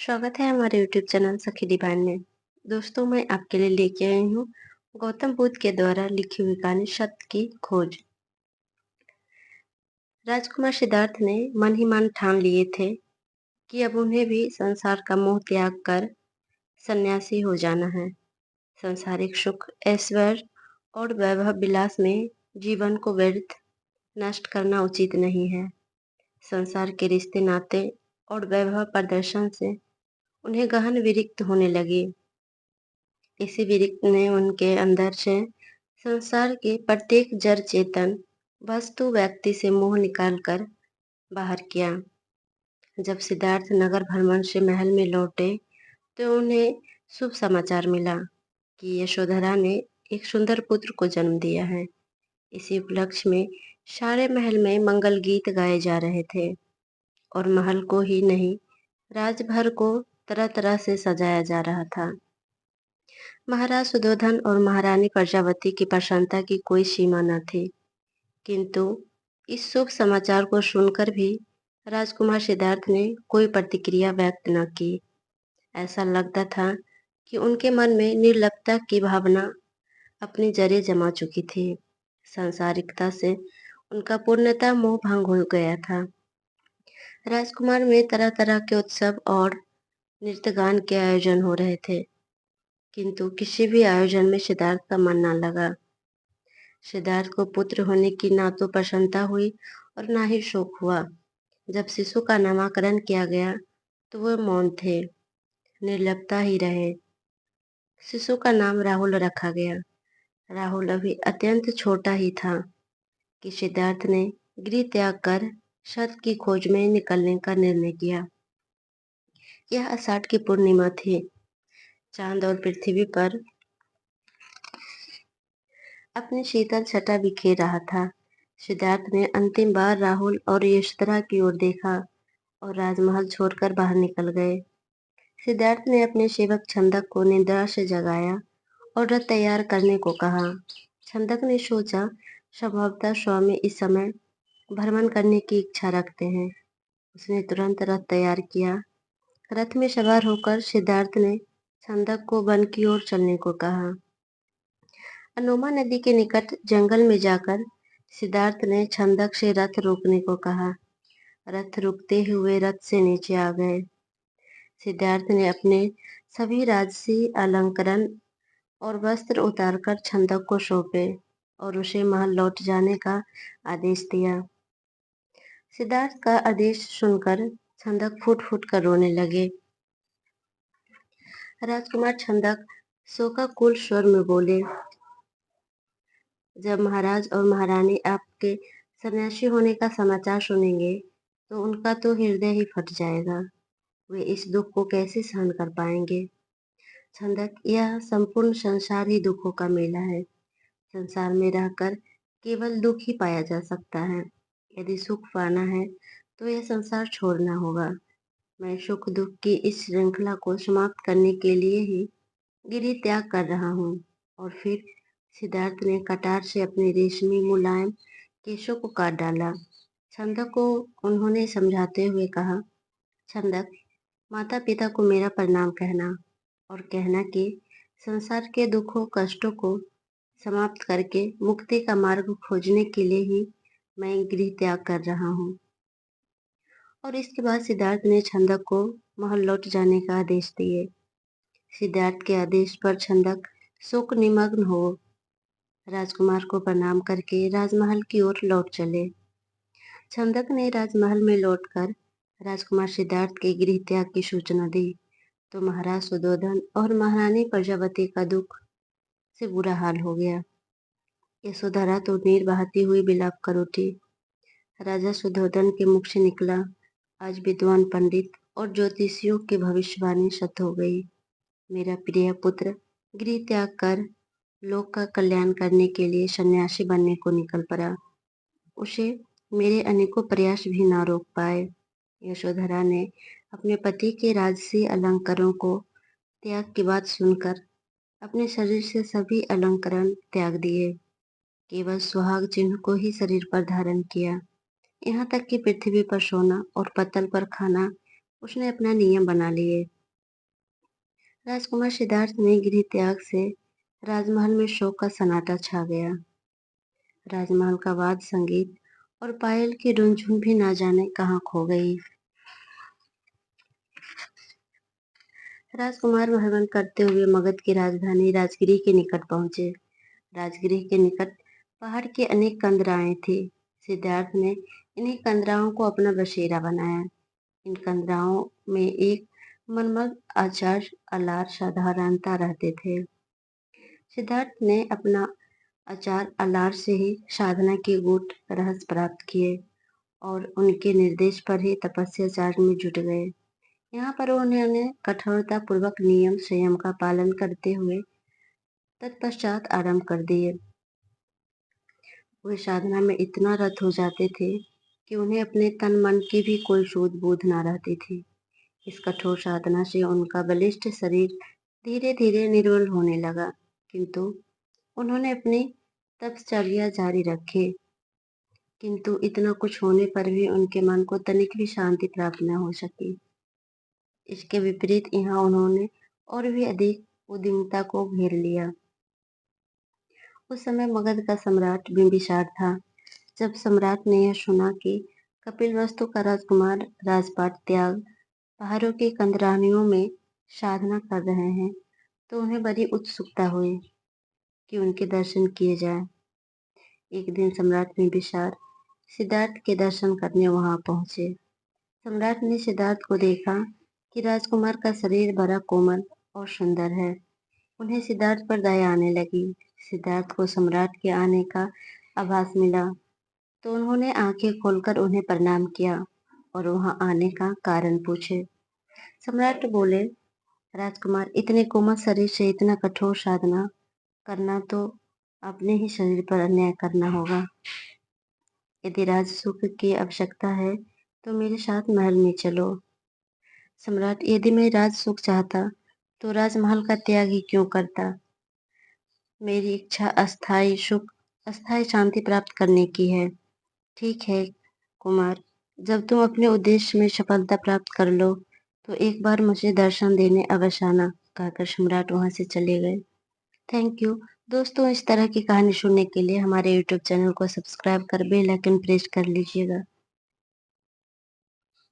स्वागत है हमारे यूट्यूब चैनल सखी डिवाइन में। दोस्तों, मैं आपके लिए लेके आई हूँ गौतम बुद्ध के द्वारा लिखी हुई कहानी सत्य की खोज। राजकुमार सिद्धार्थ ने मन ही मन ठान लिए थे कि अब उन्हें भी संसार का मोह त्याग कर सन्यासी हो जाना है। सांसारिक सुख, ऐश्वर्य और वैभव विलास में जीवन को व्यर्थ नष्ट करना उचित नहीं है। संसार के रिश्ते नाते और वैभव प्रदर्शन से उन्हें गहन विरक्त होने लगी। इसी विरक्त ने उनके अंदर से संसार के प्रत्येक जड़ चेतन वस्तु व्यक्ति से मोह निकालकर बाहर किया। जब सिद्धार्थ नगर भ्रमण से महल में लौटे तो उन्हें शुभ समाचार मिला कि यशोधरा ने एक सुंदर पुत्र को जन्म दिया है। इसी उपलक्ष्य में सारे महल में मंगल गीत गाए जा रहे थे और महल को ही नहीं, राजभर को तरह तरह से सजाया जा रहा था। महाराज सुधोधन और महारानी प्रजावती की प्रसन्नता की कोई सीमा न थी, किंतु इस शुभ समाचार को सुनकर भी राजकुमार सिद्धार्थ ने कोई प्रतिक्रिया व्यक्त न की। ऐसा लगता था कि उनके मन में निर्लिप्तता की भावना अपनी जड़ें जमा चुकी थी। सांसारिकता से उनका पूर्णतः मोह भंग हो गया था। राजकुमार में तरह तरह के उत्सव और नृत्य गान के आयोजन हो रहे थे, किंतु किसी भी आयोजन में सिद्धार्थ का मन न लगा। सिद्धार्थ को पुत्र होने की ना तो प्रसन्नता हुई और ना ही शोक हुआ। जब शिशु का नामकरण किया गया तो वह मौन थे, निर्लिप्तता ही रहे। शिशु का नाम राहुल रखा गया। राहुल अभी अत्यंत छोटा ही था कि सिद्धार्थ ने गृह त्याग कर सत्य की खोज में निकलने का निर्णय किया। यह आषाढ़ की पूर्णिमा थी। चांद और पृथ्वी पर अपनी शीतल छटा बिखेर रहा था। सिद्धार्थ ने अंतिम बार राहुल और यशोधरा की ओर देखा और राजमहल छोड़कर बाहर निकल गए। सिद्धार्थ ने अपने सेवक छंदक को निद्रा से जगाया और रथ तैयार करने को कहा। छंदक ने सोचा, संभवतः स्वामी इस समय भ्रमण करने की इच्छा रखते हैं। उसने तुरंत रथ तैयार किया। रथ में सवार होकर सिद्धार्थ ने छंदक को वन की ओर चलने को कहा। अनोमा नदी के निकट जंगल में जाकर सिद्धार्थ ने छंदक से रथ रोकने को कहा। रथ रुकते हुए रथ से नीचे आ गए। सिद्धार्थ ने अपने सभी राजसी अलंकरण और वस्त्र उतारकर छंदक को सौंपे और उसे महल लौट जाने का आदेश दिया। सिद्धार्थ का आदेश सुनकर छंदक फूट फूट कर रोने लगे। राजकुमार छंदक शोकाकुल स्वर में बोले, जब महाराज और महारानी आपके सन्यासी होने का समाचार सुनेंगे तो उनका तो हृदय ही फट जाएगा। वे इस दुख को कैसे सहन कर पाएंगे। छंदक, यह संपूर्ण संसार ही दुखों का मेला है। संसार में रहकर केवल दुख ही पाया जा सकता है। यदि सुख पाना है तो यह संसार छोड़ना होगा। मैं सुख दुख की इस श्रृंखला को समाप्त करने के लिए ही गिरि त्याग कर रहा हूँ। और फिर सिद्धार्थ ने कटार से अपने रेशमी मुलायम केशों को काट डाला। छंदक को उन्होंने समझाते हुए कहा, छंदक, माता पिता को मेरा प्रणाम कहना और कहना कि संसार के दुखों कष्टों को समाप्त करके मुक्ति का मार्ग खोजने के लिए ही मैं गृह त्याग कर रहा हूँ। और इसके बाद सिद्धार्थ ने छंदक को महल लौट जाने का आदेश दिए। सिद्धार्थ के आदेश पर छंदक शोक निमग्न हो राजकुमार को प्रणाम करके राजमहल की ओर लौट चले। छंदक ने राजमहल में लौटकर राजकुमार सिद्धार्थ के गृह त्याग की सूचना दी तो महाराज सुधोधन और महारानी प्रजावती का दुख से बुरा हाल हो गया। यशोधरा तो नीर बहाती हुई विलाप कर उठी। राजा सुधोधन के मुख से निकला, आज विद्वान पंडित और ज्योतिषियों की भविष्यवाणी सत्य हो गई। मेरा प्रिय पुत्र गृह त्याग कर लोक का कल्याण करने के लिए सन्यासी बनने को निकल पड़ा। उसे मेरे अनेकों प्रयास भी ना रोक पाए। यशोधरा ने अपने पति के राजसी अलंकारों को त्याग की बात सुनकर अपने शरीर से सभी अलंकरण त्याग दिए, केवल सुहाग चिन्ह को ही शरीर पर धारण किया। यहाँ तक कि पृथ्वी पर सोना और पत्तल पर खाना उसने अपना नियम बना लिए। राजकुमार सिद्धार्थ ने गृह त्याग से राजमहल में शोक का सन्नाटा छा गया। राजमहल का वाद्य संगीत और पायल की रुनझुन भी ना जाने कहाँ खो गई। राजकुमार भ्रमण करते हुए मगध की राजधानी राजगिरी के निकट पहुंचे। राजगिरी के निकट पहाड़ की अनेक कंदराएं थी। सिद्धार्थ ने इन्हीं कंदराओं को अपना बसेरा बनाया। इन कंदराओं में एक मनमद आचार्य अलार साधारणता रहते थे। सिद्धार्थ ने अपना आचार्य अलार से ही साधना के गूढ़ रहस्य प्राप्त किए और उनके निर्देश पर ही तपस्याचार्य में जुट गए। यहाँ पर उन्होंने कठोरता पूर्वक नियम संयम का पालन करते हुए तत्पश्चात आरंभ कर दिए। वे साधना में इतना रत हो जाते थे कि उन्हें अपने तन मन की भी कोई सूध बूझ ना रहती थी। इस कठोर साधना से उनका बलिष्ठ शरीर धीरे धीरे निर्बल होने लगा, किंतु उन्होंने अपनी तपश्चर्या जारी रखी। किंतु इतना कुछ होने पर भी उनके मन को तनिक भी शांति प्राप्त न हो सकी। इसके विपरीत यहाँ उन्होंने और भी अधिक उद्विग्नता को घेर लिया। उस समय मगध का सम्राट बिंबिसार था। जब सम्राट ने यह सुना कि कपिलवस्तु का राजकुमार राजपाट त्याग पहाड़ों की कंदरानियों में साधना कर रहे हैं, तो उन्हें बड़ी उत्सुकता हुई कि उनके दर्शन किए जाए। एक दिन सम्राट बिंबिसार सिद्धार्थ के दर्शन करने वहां पहुंचे। सम्राट ने सिद्धार्थ को देखा कि राजकुमार का शरीर बड़ा कोमल और सुंदर है। उन्हें सिद्धार्थ पर दया आने लगी। सिद्धार्थ को सम्राट के आने का आभास मिला तो उन्होंने आंखें खोलकर उन्हें प्रणाम किया और वहां आने का कारण पूछे। सम्राट बोले, राजकुमार, इतने कोमल शरीर से इतना कठोर साधना करना तो अपने ही शरीर पर अन्याय करना होगा। यदि राज सुख की आवश्यकता है तो मेरे साथ महल में चलो। सम्राट, यदि मैं राज सुख चाहता तो राजमहल का त्याग ही क्यों करता। मेरी इच्छा अस्थायी सुख, अस्थायी शांति प्राप्त करने की है। ठीक है कुमार, जब तुम अपने उद्देश्य में सफलता प्राप्त कर लो तो एक बार मुझे दर्शन देने अवश्य आना, कहकर सम्राट वहां से चले गए। थैंक यू दोस्तों। इस तरह की कहानी सुनने के लिए हमारे यूट्यूब चैनल को सब्सक्राइब कर बेल आइकन प्रेस कर लीजिएगा।